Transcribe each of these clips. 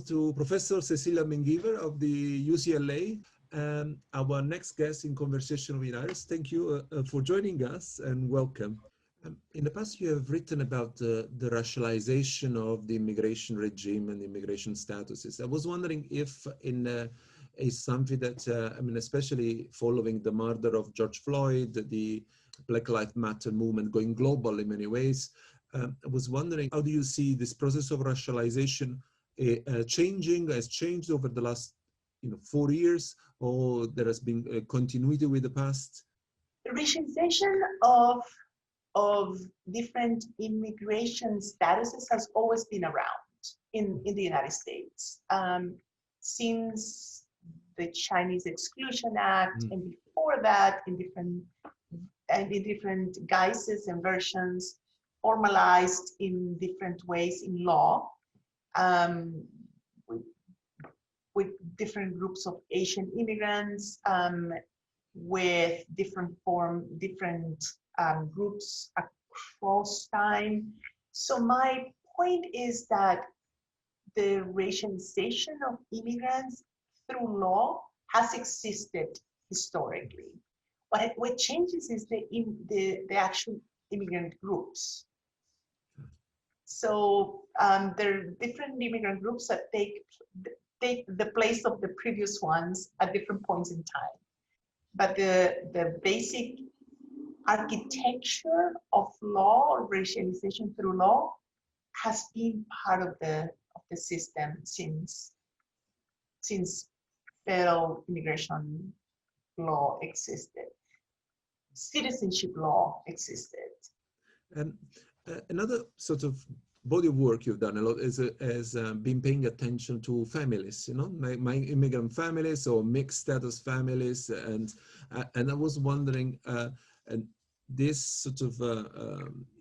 to Professor Cecilia Mengiver of the UCLA, our next guest in Conversation with Iris. Thank you for joining us and welcome. In the past, you have written about the racialization of the immigration regime and immigration statuses. I was wondering if is something that, especially following the murder of George Floyd, the Black Lives Matter movement going global in many ways, I was wondering, how do you see this process of racialization has changed over the last 4 years, or there has been a continuity with the past? The racialization of different immigration statuses has always been around in the United States. Since the Chinese Exclusion Act, and before that, in different guises and versions, formalized in different ways in law, with different groups of Asian immigrants, with different groups across time. So my point is that the racialization of immigrants through law has existed historically. What changes is the actual immigrant groups. So there are different immigrant groups that take the place of the previous ones at different points in time. But the basic architecture of law, or racialization through law, has been part of the system since federal immigration law existed. Citizenship law existed. And another sort of body of work you've done a lot is been paying attention to families, my immigrant families or mixed status families, and I was wondering, and this sort of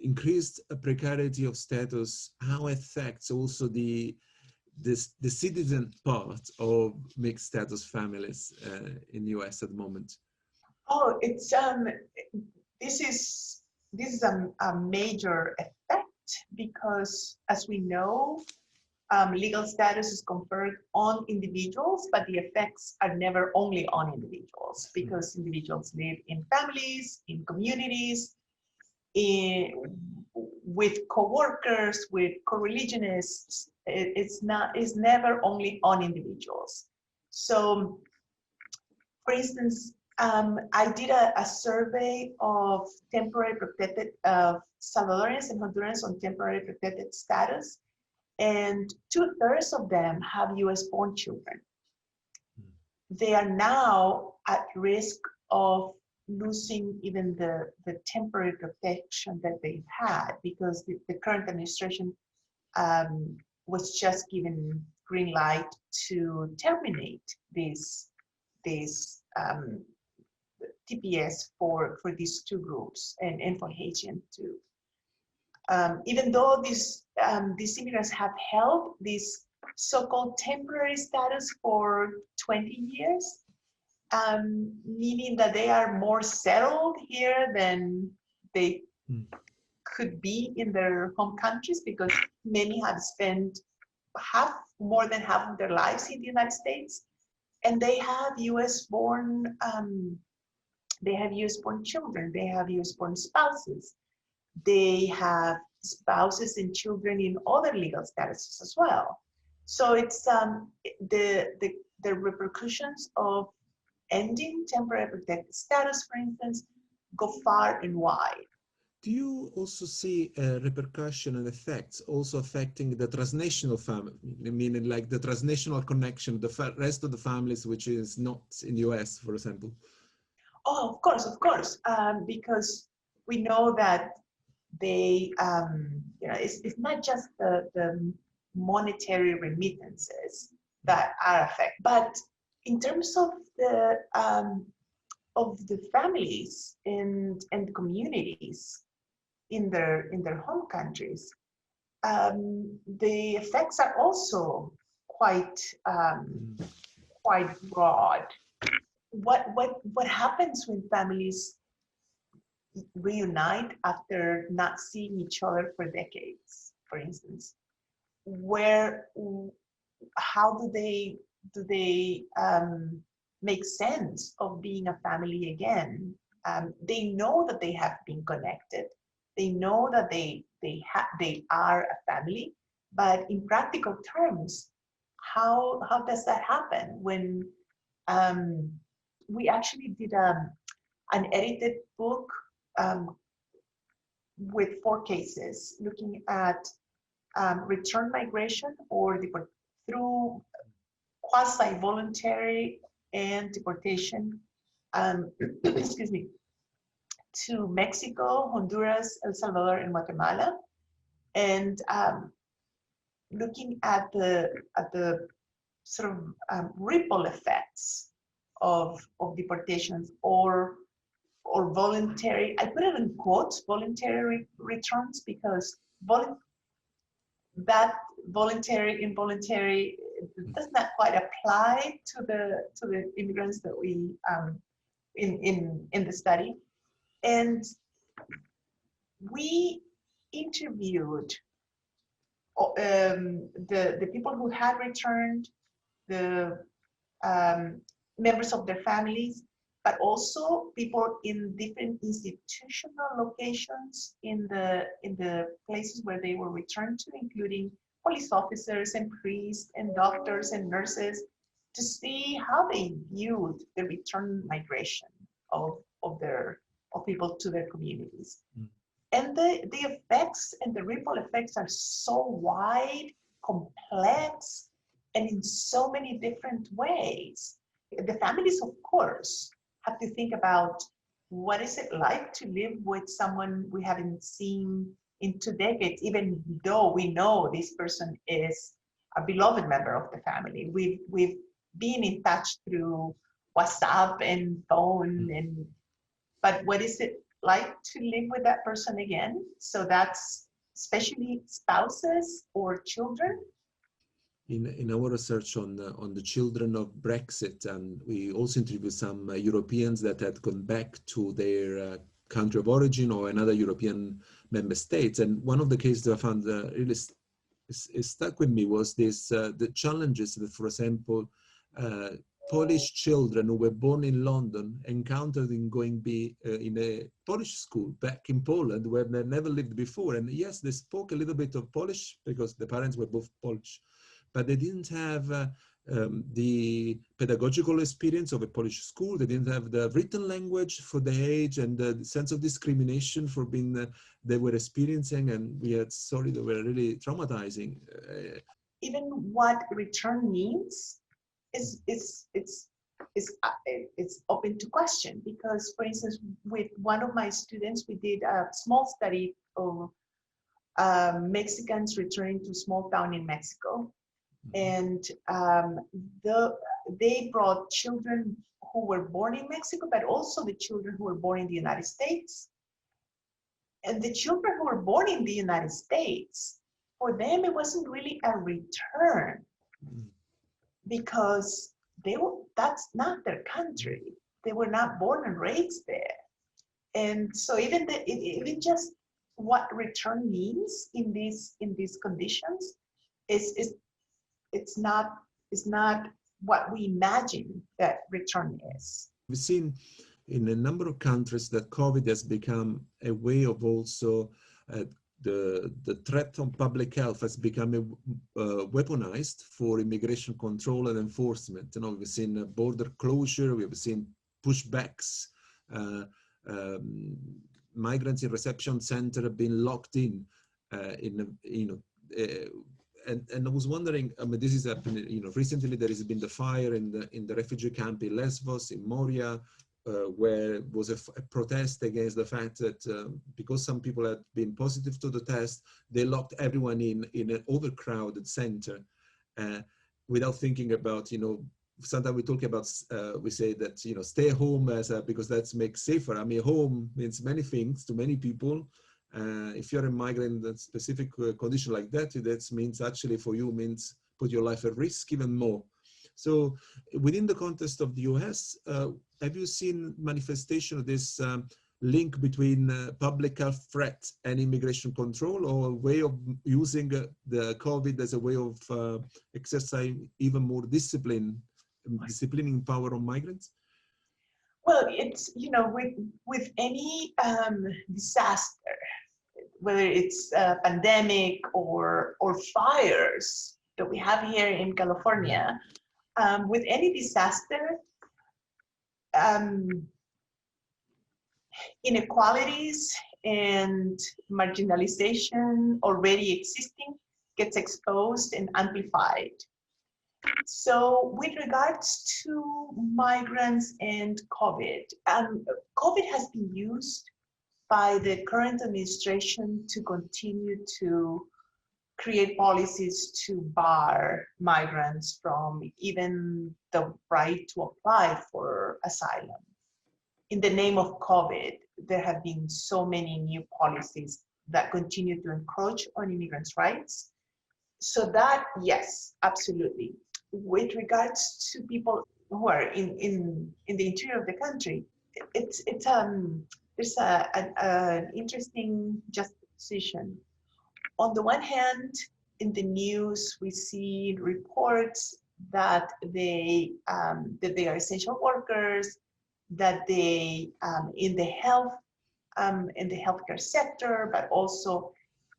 increased precarity of status, how affects also the citizen part of mixed status families in the US at the moment? Oh, it's this is a major effect, because as we know, legal status is conferred on individuals, but the effects are never only on individuals, because individuals live in families, in communities, with co-workers, with co-religionists. It's never only on individuals. So, for instance, I did a survey of temporary protected Salvadorians and Hondurans on temporary protected status, and 2/3 of them have US-born children. They are now at risk of losing even the temporary protection that they've had, because the current administration was just given green light to terminate this TPS for these two groups, and for Haitian too. Even though these immigrants have held this so-called temporary status for 20 years, meaning that they are more settled here than they could be in their home countries, because many have spent more than half of their lives in the United States, and they have US-born children, they have US-born spouses, they have spouses and children in other legal statuses as well. So it's the repercussions of ending temporary protected status, for instance, go far and wide. Do you also see repercussion and effects also affecting the transnational family, meaning like the transnational connection, the rest of the families which is not in the US, for example? Oh, of course, because we know that they, it's not just the monetary remittances that are affected, but in terms of the families and the communities in their home countries, the effects are also quite broad. What happens when families reunite after not seeing each other for decades, for instance? Where how do they make sense of being a family again? They know that they have been connected. They know that they are a family, but in practical terms, how does that happen when we actually did an edited book with 4 cases looking at return migration or through quasi-voluntary and deportation, excuse me, to Mexico, Honduras, El Salvador, and Guatemala, and looking at the sort of ripple effects of deportations or voluntary, I put it in quotes, voluntary returns, because that voluntary, involuntary does not quite apply to the immigrants that we in the study. And we interviewed the people who had returned, the members of their families, but also people in different institutional locations in the places where they were returned to, including police officers and priests and doctors and nurses, to see how they viewed the return migration of people to their communities. Mm. And the effects and the ripple effects are so wide, complex, and in so many different ways. The families, of course, have to think about what is it like to live with someone we haven't seen in 2 decades, even though we know this person is a beloved member of the family. We've been in touch through WhatsApp and phone, but what is it like to live with that person again? So that's especially spouses or children. In our research on the children of Brexit, and we also interviewed some Europeans that had gone back to their country of origin or another European member states. And one of the cases that I found really stuck with me was this: the challenges that, for example, Polish children who were born in London encountered in going in a Polish school back in Poland, where they never lived before. And yes, they spoke a little bit of Polish because the parents were both Polish, but they didn't have the pedagogical experience of a Polish school. They didn't have the written language for the age and the sense of discrimination for being they were experiencing. And we had stories that were really traumatizing. Even what return means it's open to question, because, for instance, with one of my students, we did a small study of Mexicans returning to a small town in Mexico. And they brought children who were born in Mexico, but also the children who were born in the United States. And the children who were born in the United States, for them, it wasn't really a return, because that's not their country. They were not born and raised there. And so even just what return means in these conditions it's not what we imagine that return is. We've seen in a number of countries that COVID has become a way of also the threat on public health has become weaponized for immigration control and enforcement. You know, we've seen border closure, we've seen pushbacks, migrants in reception center have been locked in and I was wondering, I mean, this is happening, you know, recently there has been the fire in the refugee camp in Lesbos, in Moria, where was a protest against the fact that because some people had been positive to the test, they locked everyone in an overcrowded center without thinking about, you know, sometimes we talk about, we say that, you know, stay home because that makes safer. I mean, home means many things to many people. If you're a migrant in a specific condition like that, that means actually for you means put your life at risk even more. So within the context of the US, have you seen manifestation of this link between public health threat and immigration control, or a way of using the COVID as a way of exercising even more disciplining power on migrants? Well, it's, with any disaster, whether it's a pandemic or fires that we have here in California, with any disaster, inequalities and marginalization already existing gets exposed and amplified. So with regards to migrants and COVID, COVID has been used by the current administration to continue to create policies to bar migrants from even the right to apply for asylum. In the name of COVID, there have been so many new policies that continue to encroach on immigrants' rights. So that, yes, absolutely. With regards to people who are in the interior of the country, there's an interesting juxtaposition. On the one hand, in the news, we see reports that they are essential workers, that they in the healthcare sector, but also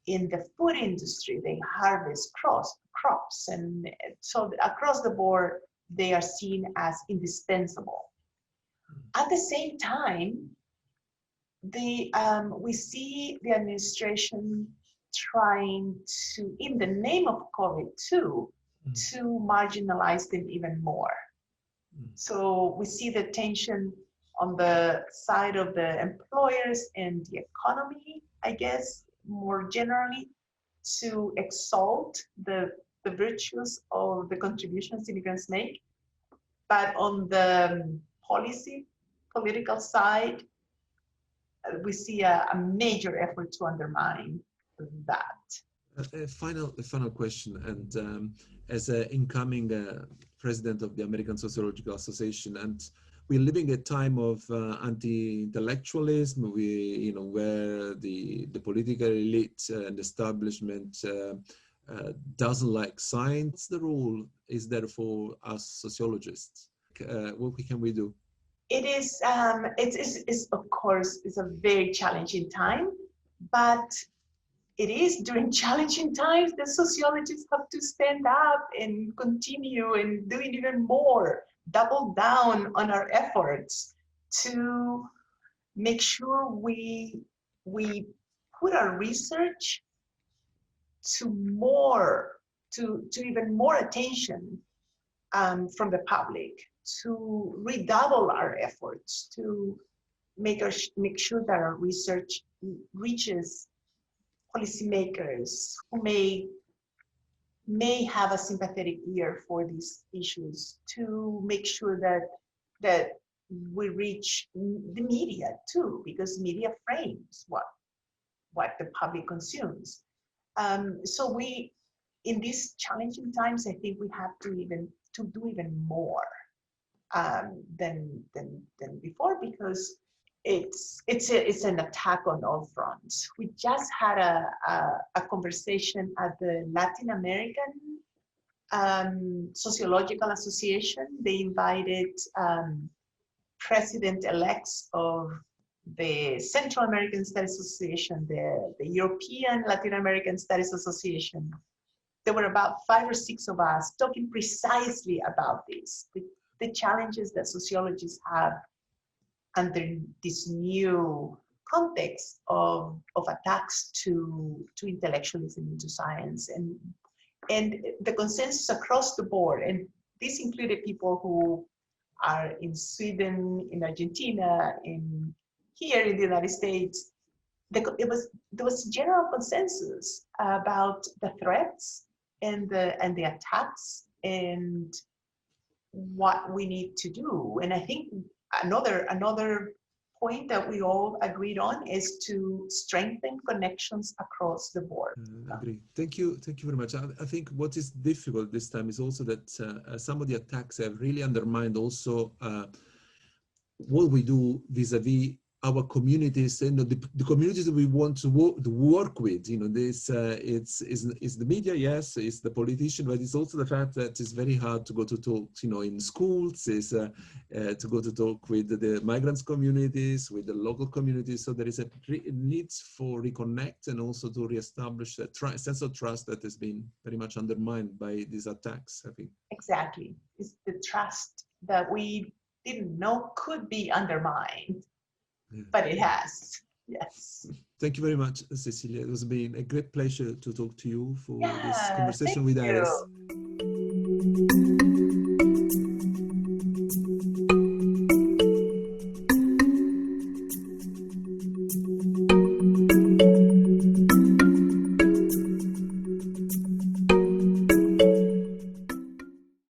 in the food industry, they harvest crops, and so across the board, they are seen as indispensable. At the same time, we see the administration trying to, in the name of COVID too, to marginalize them even more. So we see the tension on the side of the employers and the economy, I guess, more generally, to exalt the virtues of the contributions immigrants make. But on the political side, we see a major effort to undermine that. A final question, and as an incoming president of the American Sociological Association, and we're living a time of anti-intellectualism, where the political elite and establishment doesn't like science. The role is there for us sociologists. What can we do? It is, of course, it's a very challenging time, but it is during challenging times that sociologists have to stand up and continue and doing even more, double down on our efforts to make sure we put our research to even more attention from the public, to redouble our efforts to make sure that our research reaches policymakers who may have a sympathetic ear for these issues, to make sure that we reach the media too, because media frames what the public consumes. So in these challenging times, I think we have to do even more than before, because it's an attack on all fronts. We just had a conversation at the Latin American Sociological Association. They invited president-elects of the Central American Studies Association, the European Latin American Studies Association. There were about 5 or 6 of us talking precisely about this, the challenges that sociologists have under this new context of attacks to intellectualism, into science, and the consensus across the board. And this included people who are in Sweden, in Argentina, here in the United States. There was general consensus about the threats and the attacks and what we need to do. And I think another point that we all agreed on is to strengthen connections across the board. Agree. Thank you very much. I think what is difficult this time is also that some of the attacks have really undermined also what we do vis-a-vis our communities, the communities that we want to work with. This is the media, yes, it's the politician, but it's also the fact that it's very hard to go to talk, in schools, is to go to talk with the migrants communities, with the local communities. So there is a need for reconnect and also to reestablish a sense of trust that has been very much undermined by these attacks, I think. Exactly. It's the trust that we didn't know could be undermined. Yeah. But it has, yes. Thank you very much, Cecilia. It has been a great pleasure to talk to you for this conversation with Iris.